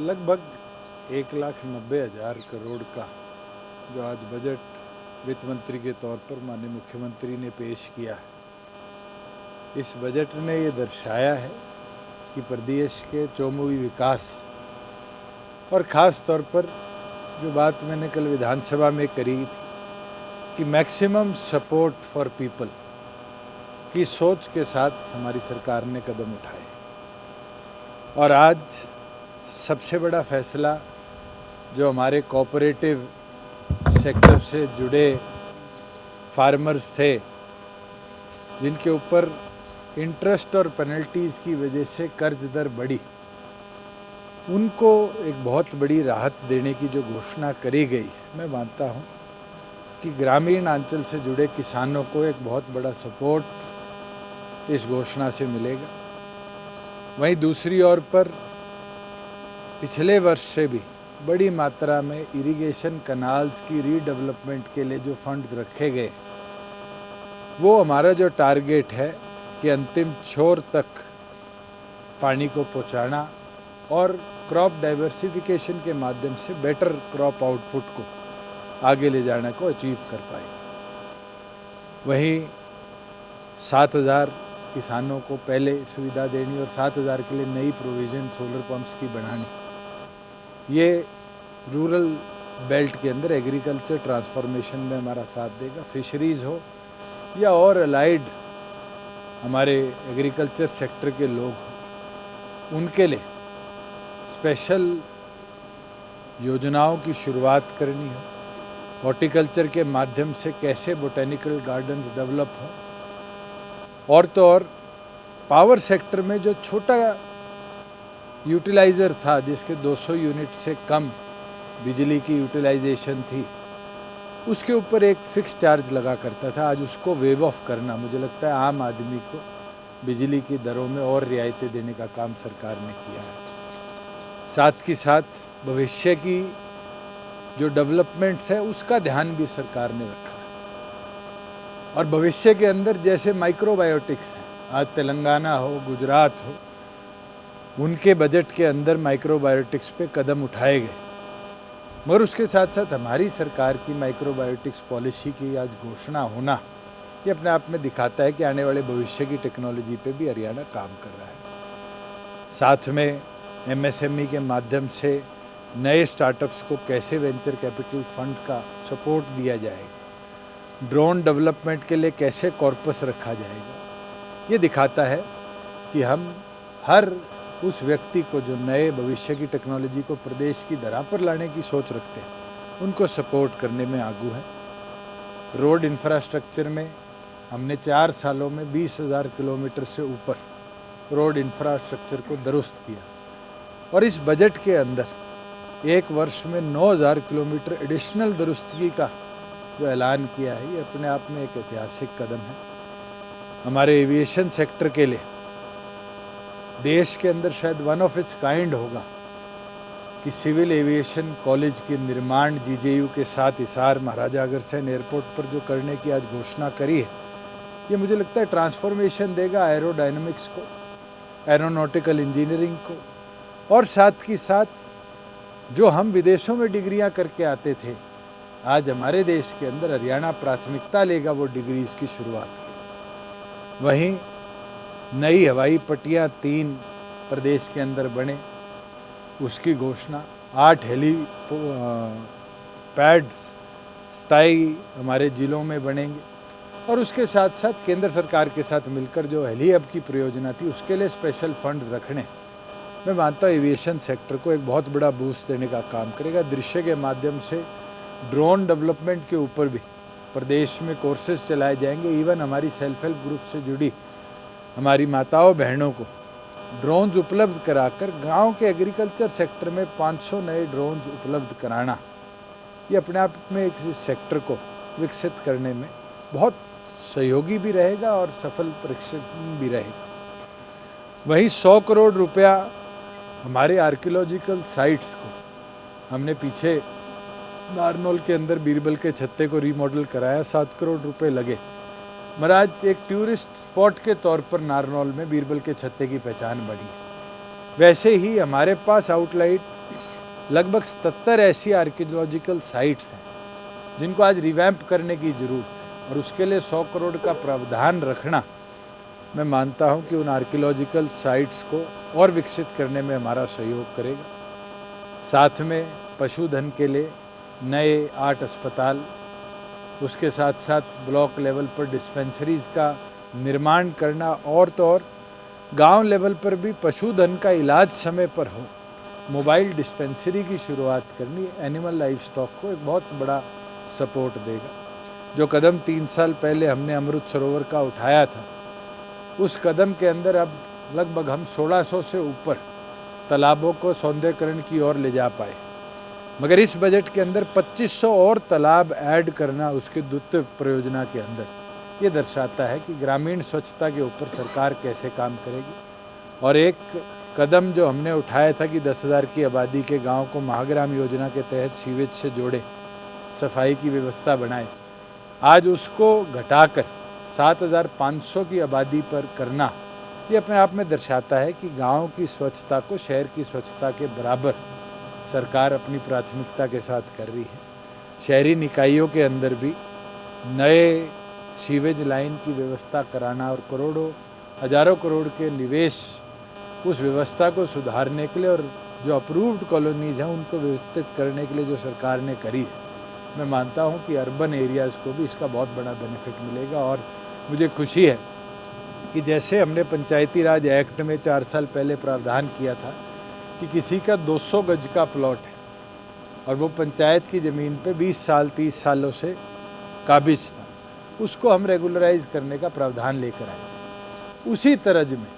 लगभग 1,90,000 करोड़ का जो आज बजट वित्त मंत्री के तौर पर माननीय मुख्यमंत्री ने पेश किया है, इस बजट ने ये दर्शाया है कि प्रदेश के चौमुखी विकास और ख़ास तौर पर जो बात मैंने कल विधानसभा में करी थी कि मैक्सिमम सपोर्ट फॉर पीपल की सोच के साथ हमारी सरकार ने कदम उठाए। और आज सबसे बड़ा फैसला जो हमारे कोऑपरेटिव सेक्टर से जुड़े फार्मर्स थे, जिनके ऊपर इंटरेस्ट और पेनल्टीज़ की वजह से कर्ज दर बढ़ी, उनको एक बहुत बड़ी राहत देने की जो घोषणा करी गई है, मैं मानता हूँ कि ग्रामीण अंचल से जुड़े किसानों को एक बहुत बड़ा सपोर्ट इस घोषणा से मिलेगा। वहीं दूसरी ओर पर पिछले वर्ष से भी बड़ी मात्रा में इरिगेशन कनाल्स की रीडेवलपमेंट के लिए जो फंड रखे गए, वो हमारा जो टारगेट है कि अंतिम छोर तक पानी को पहुंचाना और क्रॉप डाइवर्सिफिकेशन के माध्यम से बेटर क्रॉप आउटपुट को आगे ले जाने को अचीव कर पाए। वहीं 7,000 किसानों को पहले सुविधा देनी और 7,000 के लिए नई प्रोविज़न सोलर पंप्स की बढ़ानी, ये रूरल बेल्ट के अंदर एग्रीकल्चर ट्रांसफॉर्मेशन में हमारा साथ देगा। फिशरीज़ हो या और अलाइड हमारे एग्रीकल्चर सेक्टर के लोग हों, उनके लिए स्पेशल योजनाओं की शुरुआत करनी हो, हॉर्टिकल्चर के माध्यम से कैसे बोटेनिकल गार्डन्स डेवलप हों, और तो और पावर सेक्टर में जो छोटा यूटिलाइज़र था जिसके 200 यूनिट से कम बिजली की यूटिलाइजेशन थी, उसके ऊपर एक फ़िक्स चार्ज लगा करता था, आज उसको वेव ऑफ करना, मुझे लगता है आम आदमी को बिजली की दरों में और रियायतें देने का काम सरकार ने किया है। साथ ही साथ भविष्य की जो डेवलपमेंट्स है उसका ध्यान भी सरकार ने रखा है। और भविष्य के अंदर जैसे माइक्रोबायोटिक्स हैं, आज तेलंगाना हो, गुजरात हो, उनके बजट के अंदर माइक्रोबायोटिक्स पे कदम उठाए गए, मगर उसके साथ साथ हमारी सरकार की माइक्रोबायोटिक्स पॉलिसी की आज घोषणा होना, ये अपने आप में दिखाता है कि आने वाले भविष्य की टेक्नोलॉजी पे भी हरियाणा काम कर रहा है। साथ में MSME के माध्यम से नए स्टार्टअप्स को कैसे वेंचर कैपिटल फंड का सपोर्ट दिया जाएगा, ड्रोन डेवलपमेंट के लिए कैसे कॉर्पस रखा जाएगा, ये दिखाता है कि हम हर उस व्यक्ति को जो नए भविष्य की टेक्नोलॉजी को प्रदेश की धरा पर लाने की सोच रखते हैं, उनको सपोर्ट करने में आगू है। रोड इंफ्रास्ट्रक्चर में हमने 4 सालों में 20,000 किलोमीटर से ऊपर रोड इंफ्रास्ट्रक्चर को दुरुस्त किया, और इस बजट के अंदर एक वर्ष में 9,000 किलोमीटर एडिशनल दुरुस्तगी का जो ऐलान किया है, ये अपने आप में एक ऐतिहासिक कदम है। हमारे एविएशन सेक्टर के लिए देश के अंदर शायद वन ऑफ इट्स काइंड होगा कि सिविल एविएशन कॉलेज के निर्माण GJU के साथ हिसार महाराजा अग्रसेन एयरपोर्ट पर जो करने की आज घोषणा करी है, ये मुझे लगता है ट्रांसफॉर्मेशन देगा एरोडायनामिक्स को, एरोनॉटिकल इंजीनियरिंग को, और साथ ही साथ जो हम विदेशों में डिग्रियां करके आते थे, आज हमारे देश के अंदर हरियाणा प्राथमिकता लेगा वो डिग्रीज़ की शुरुआत की। वहीं नई हवाई पट्टियां 3 प्रदेश के अंदर बने, उसकी घोषणा, 8 हेली पैड्स स्थायी हमारे जिलों में बनेंगे, और उसके साथ साथ केंद्र सरकार के साथ मिलकर जो हेली हब की परियोजना थी, उसके लिए स्पेशल फंड रखने, मैं मानता हूँ एविएशन सेक्टर को एक बहुत बड़ा बूस्ट देने का काम करेगा। दृश्य के माध्यम से ड्रोन डेवलपमेंट के ऊपर भी प्रदेश में कोर्सेज चलाए जाएंगे। इवन हमारी सेल्फ हेल्प ग्रुप से जुड़ी हमारी माताओं बहनों को ड्रोन्स उपलब्ध कराकर गांव के एग्रीकल्चर सेक्टर में 500 नए ड्रोन्स उपलब्ध कराना, ये अपने आप में एक सेक्टर को विकसित करने में बहुत सहयोगी भी रहेगा और सफल परीक्षण भी रहेगा। वहीं 100 करोड़ रुपया हमारे आर्कियोलॉजिकल साइट्स को हमने पीछे नारनौल के अंदर बीरबल के छत्ते को रीमॉडल कराया, 7 करोड़ रुपए लगे। महाराज एक टूरिस्ट स्पॉट के तौर पर नारनौल में बीरबल के छत्ते की पहचान बढ़ी। वैसे ही हमारे पास आउटलाइट लगभग 77 ऐसी आर्कियोलॉजिकल साइट्स हैं जिनको आज रिवैम्प करने की ज़रूरत है, और उसके लिए 100 करोड़ का प्रावधान रखना, मैं मानता हूं कि उन आर्कियोलॉजिकल साइट्स को और विकसित करने में हमारा सहयोग करेगा। साथ में पशुधन के लिए नए 8 अस्पताल, उसके साथ साथ ब्लॉक लेवल पर डिस्पेंसरीज़ का निर्माण करना, और तो और गांव लेवल पर भी पशुधन का इलाज समय पर हो, मोबाइल डिस्पेंसरी की शुरुआत करनी, एनिमल लाइफ स्टॉक को एक बहुत बड़ा सपोर्ट देगा। जो कदम 3 साल पहले हमने अमृत सरोवर का उठाया था, उस कदम के अंदर अब लगभग हम 1600 से ऊपर तालाबों को सौंदर्यकरण की ओर ले जा पाए, मगर इस बजट के अंदर 2500 और तालाब ऐड करना उसके द्वितीय परियोजना के अंदर, ये दर्शाता है कि ग्रामीण स्वच्छता के ऊपर सरकार कैसे काम करेगी। और एक कदम जो हमने उठाया था कि 10,000 की आबादी के गांव को महाग्राम योजना के तहत सीवेज से जोड़े, सफाई की व्यवस्था बनाए, आज उसको घटाकर 7,500 की आबादी पर करना, ये अपने आप में दर्शाता है कि गांव की स्वच्छता को शहर की स्वच्छता के बराबर सरकार अपनी प्राथमिकता के साथ कर रही है। शहरी निकायों के अंदर भी नए सीवेज लाइन की व्यवस्था कराना और करोड़ों हजारों करोड़ के निवेश उस व्यवस्था को सुधारने के लिए, और जो अप्रूव्ड कॉलोनीज हैं उनको व्यवस्थित करने के लिए जो सरकार ने करी है, मैं मानता हूं कि अर्बन एरियाज़ को भी इसका बहुत बड़ा बेनिफिट मिलेगा। और मुझे खुशी है कि जैसे हमने पंचायती राज एक्ट में 4 साल पहले प्रावधान किया था कि किसी का 200 गज का प्लॉट है और वो पंचायत की ज़मीन पे 20 साल 30 सालों से काबिज था, उसको हम रेगुलराइज करने का प्रावधान लेकर आए। उसी तरह में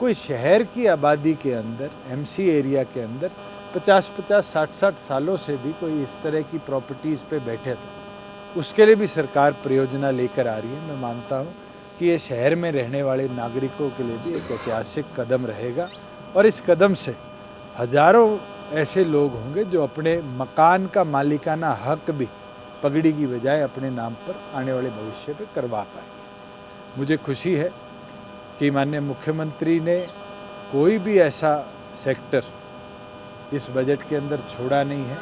कोई शहर की आबादी के अंदर, एमसी एरिया के अंदर 50-50, 60-60 सालों से भी कोई इस तरह की प्रॉपर्टीज़ पे बैठे थे, उसके लिए भी सरकार परियोजना लेकर आ रही है। मैं मानता हूँ कि ये शहर में रहने वाले नागरिकों के लिए भी एक ऐतिहासिक कदम रहेगा, और इस कदम से हजारों ऐसे लोग होंगे जो अपने मकान का मालिकाना हक भी पगड़ी की बजाय अपने नाम पर आने वाले भविष्य पे करवा पाएंगे। मुझे खुशी है कि माननीय मुख्यमंत्री ने कोई भी ऐसा सेक्टर इस बजट के अंदर छोड़ा नहीं है,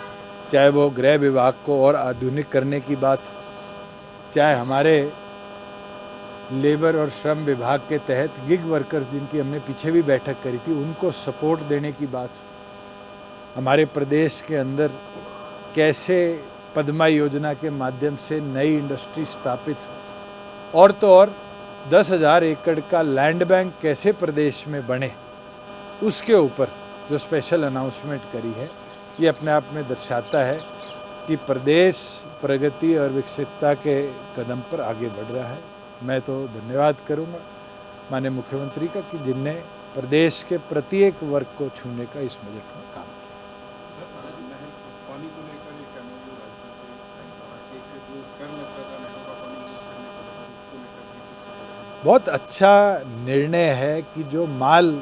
चाहे वो गृह विभाग को और आधुनिक करने की बात हो, चाहे हमारे लेबर और श्रम विभाग के तहत गिग वर्कर्स जिनकी हमने पीछे भी बैठक करी थी उनको सपोर्ट देने की बात हो, हमारे प्रदेश के अंदर कैसे पद्मा योजना के माध्यम से नई इंडस्ट्री स्थापित हो, और तो और 10,000 एकड़ का लैंड बैंक कैसे प्रदेश में बने, उसके ऊपर जो स्पेशल अनाउंसमेंट करी है, ये अपने आप में दर्शाता है कि प्रदेश प्रगति और विकसितता के कदम पर आगे बढ़ रहा है। मैं तो धन्यवाद करूंगा माननीय मुख्यमंत्री का कि जिनने प्रदेश के प्रत्येक वर्ग को छूने का इस बजट में काम किया। बहुत अच्छा निर्णय है कि जो माल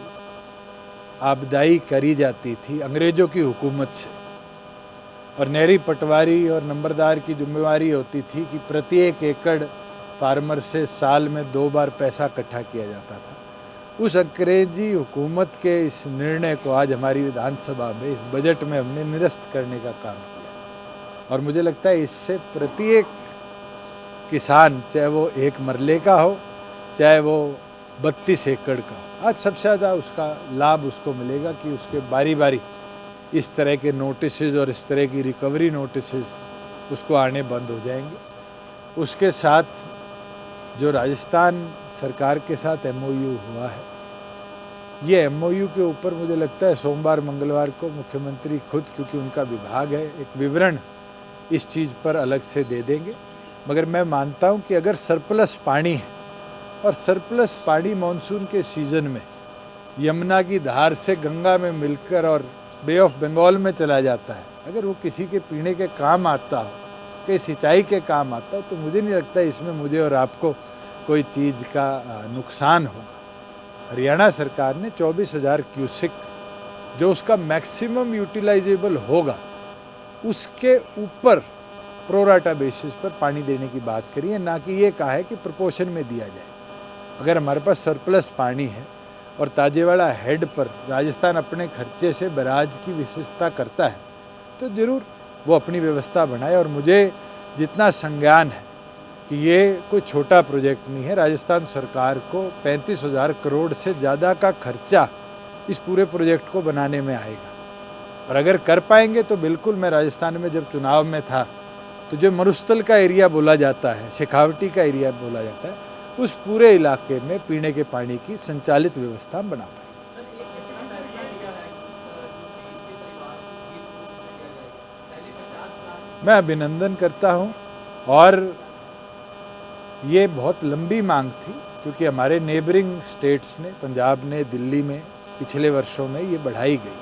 आबदाई करी जाती थी अंग्रेज़ों की हुकूमत से, और नहरी पटवारी और नंबरदार की जिम्मेवारी होती थी कि प्रत्येक एकड़ फार्मर से साल में 2 बार पैसा इकट्ठा किया जाता था, उस अंग्रेजी हुकूमत के इस निर्णय को आज हमारी विधानसभा में इस बजट में हमने निरस्त करने का काम किया। और मुझे लगता है इससे प्रत्येक किसान, चाहे वो 1 मरले का हो, चाहे वो 32 एकड़ का, आज सबसे ज़्यादा उसका लाभ उसको मिलेगा कि उसके बारी बारी इस तरह के नोटिसेज और इस तरह की रिकवरी नोटिसेज उसको आने बंद हो जाएंगे। उसके साथ जो राजस्थान सरकार के साथ MOU हुआ है, ये MOU के ऊपर मुझे लगता है सोमवार मंगलवार को मुख्यमंत्री खुद, क्योंकि उनका विभाग है, एक विवरण इस चीज़ पर अलग से दे देंगे। मगर मैं मानता हूँ कि अगर सरप्लस पानी है, और सरप्लस पानी मानसून के सीज़न में यमुना की धार से गंगा में मिलकर और बे ऑफ बंगाल में चला जाता है, अगर वो किसी के पीने के काम आता हो, कि सिंचाई के काम आता हो, तो मुझे नहीं लगता इसमें मुझे और आपको कोई चीज़ का नुकसान होगा। हरियाणा सरकार ने 24,000 क्यूसिक जो उसका मैक्सिमम यूटिलाइजेबल होगा, उसके ऊपर प्रोराटा बेसिस पर पानी देने की बात करी है, ना कि ये कहा है कि प्रोपोर्शन में दिया जाए। अगर हमारे पास सरप्लस पानी है और ताजेवाड़ा हेड पर राजस्थान अपने खर्चे से बैराज की विशेषता करता है, तो जरूर वो अपनी व्यवस्था बनाए। और मुझे जितना संज्ञान है कि ये कोई छोटा प्रोजेक्ट नहीं है, राजस्थान सरकार को 35,000 करोड़ से ज़्यादा का खर्चा इस पूरे प्रोजेक्ट को बनाने में आएगा। और अगर कर पाएंगे तो बिल्कुल, मैं राजस्थान में जब चुनाव में था तो जो मरुस्थल का एरिया बोला जाता है, शेखावटी का एरिया बोला जाता है, उस पूरे इलाके में पीने के पानी की संचालित व्यवस्था बना पाए। मैं अभिनंदन करता हूं, और ये बहुत लंबी मांग थी, क्योंकि हमारे नेबरिंग स्टेट्स ने, पंजाब ने, दिल्ली में पिछले वर्षों में ये बढ़ाई गई।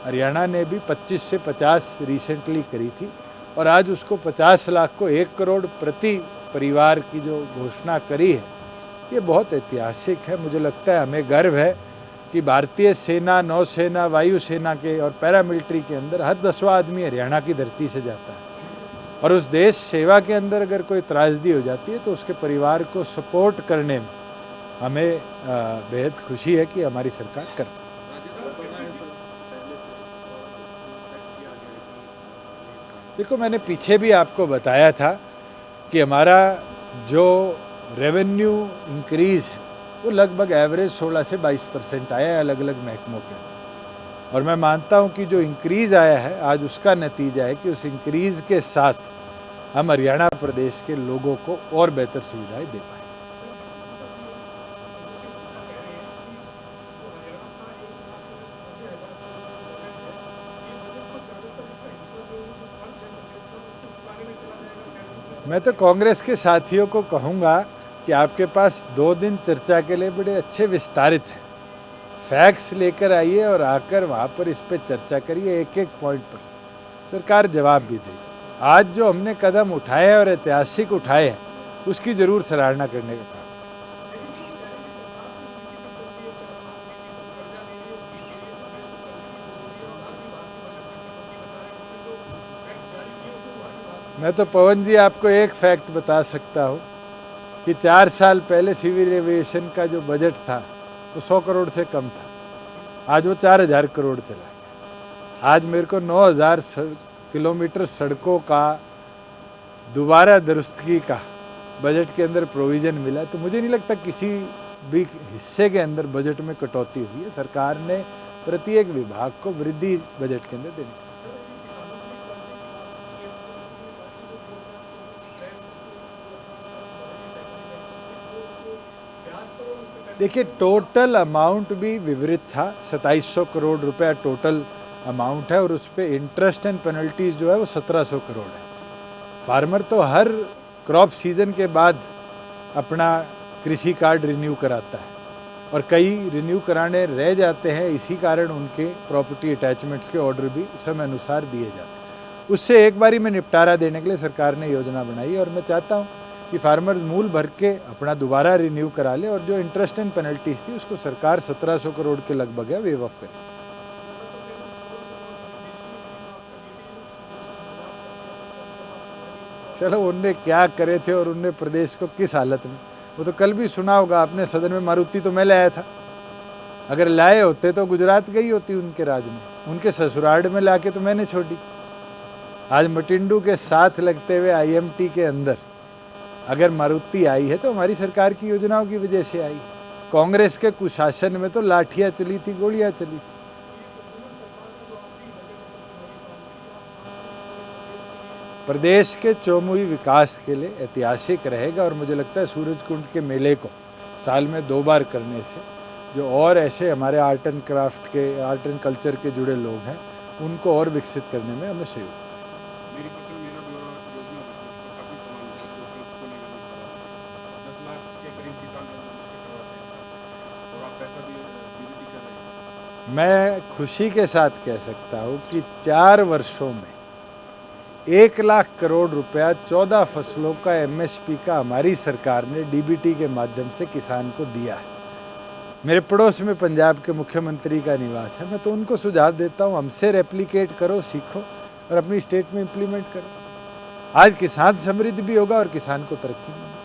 हरियाणा ने भी 25 से 50 रिसेंटली करी थी, और आज उसको 50 लाख को 1 करोड़ प्रति परिवार की जो घोषणा करी है, ये बहुत ऐतिहासिक है। मुझे लगता है हमें गर्व है कि भारतीय सेना, नौसेना, वायुसेना के और पैरामिलिट्री के अंदर हर 10वां आदमी हरियाणा की धरती से जाता है। और उस देश सेवा के अंदर अगर कोई त्रासदी हो जाती है तो उसके परिवार को सपोर्ट करने में हमें बेहद खुशी है कि हमारी सरकार कर पाई। देखो, मैंने पीछे भी आपको बताया था कि हमारा जो रेवेन्यू इंक्रीज़ है वो लगभग एवरेज 16 से 22% आया है अलग अलग महकमों के। और मैं मानता हूं कि जो इंक्रीज़ आया है आज उसका नतीजा है कि उस इंक्रीज़ के साथ हम हरियाणा प्रदेश के लोगों को और बेहतर सुविधाएं दे पाए। मैं तो कांग्रेस के साथियों को कहूँगा कि आपके पास 2 दिन चर्चा के लिए बड़े अच्छे विस्तारित हैं, फैक्ट्स लेकर आइए और आकर वहाँ पर इस पर चर्चा करिए, एक एक पॉइंट पर सरकार जवाब भी देगी। आज जो हमने कदम उठाए हैं और ऐतिहासिक उठाए हैं, उसकी ज़रूर सराहना करने का काम। मैं तो पवन जी आपको एक फैक्ट बता सकता हूँ कि 4 साल पहले सिविल एविएशन का जो बजट था वो 100 करोड़ से कम था, आज वो 4,000 करोड़ चला गया। आज मेरे को 9,000 किलोमीटर सड़कों का दोबारा दुरुस्तगी का बजट के अंदर प्रोविज़न मिला, तो मुझे नहीं लगता किसी भी हिस्से के अंदर बजट में कटौती हुई है। सरकार ने प्रत्येक विभाग को वृद्धि बजट के अंदर देनी। देखिए, टोटल अमाउंट भी विवरित था, 2700 करोड़ रुपया टोटल अमाउंट है, और उस पर इंटरेस्ट एंड पेनल्टीज जो है वो 1700 करोड़ है। फार्मर तो हर क्रॉप सीजन के बाद अपना कृषि कार्ड रिन्यू कराता है, और कई रिन्यू कराने रह जाते हैं, इसी कारण उनके प्रॉपर्टी अटैचमेंट्स के ऑर्डर भी समय अनुसार दिए जाते हैं। उससे एक बारी में निपटारा देने के लिए सरकार ने योजना बनाई, और मैं चाहता हूँ कि फार्मर मूल भर के अपना दोबारा रिन्यू करा ले, और जो इंटरेस्ट एंड पेनल्टीज थी उसको सरकार 1700 करोड़ के लगभग है वेव ऑफ करे। चलो, उनने क्या करे थे और उनने प्रदेश को किस हालत में, वो तो कल भी सुना होगा आपने सदन में। मारुति तो मैं लाया था, अगर लाए होते तो गुजरात गई होती उनके राज में, उनके ससुराल में लाके तो मैंने छोड़ी। आज मटिंडू के साथ लगते हुए IMT के अंदर अगर मारुति आई है तो हमारी सरकार की योजनाओं की वजह से आई। कांग्रेस के कुशासन में तो लाठियां चली थी, गोलियां चली थी। प्रदेश के चौमुखी विकास के लिए ऐतिहासिक रहेगा, और मुझे लगता है सूरजकुंड के मेले को साल में 2 बार करने से जो और ऐसे हमारे आर्ट एंड क्राफ्ट के, आर्ट एंड कल्चर के जुड़े लोग हैं, उनको और विकसित करने में हमें सहयोग। मैं खुशी के साथ कह सकता हूँ कि 4 वर्षों में 1 लाख करोड़ रुपया 14 फसलों का MSP का हमारी सरकार ने DBT के माध्यम से किसान को दिया है। मेरे पड़ोस में पंजाब के मुख्यमंत्री का निवास है, मैं तो उनको सुझाव देता हूँ, हमसे रेप्लिकेट करो, सीखो और अपनी स्टेट में इम्प्लीमेंट करो। आज किसान समृद्ध भी होगा और किसान को तरक्की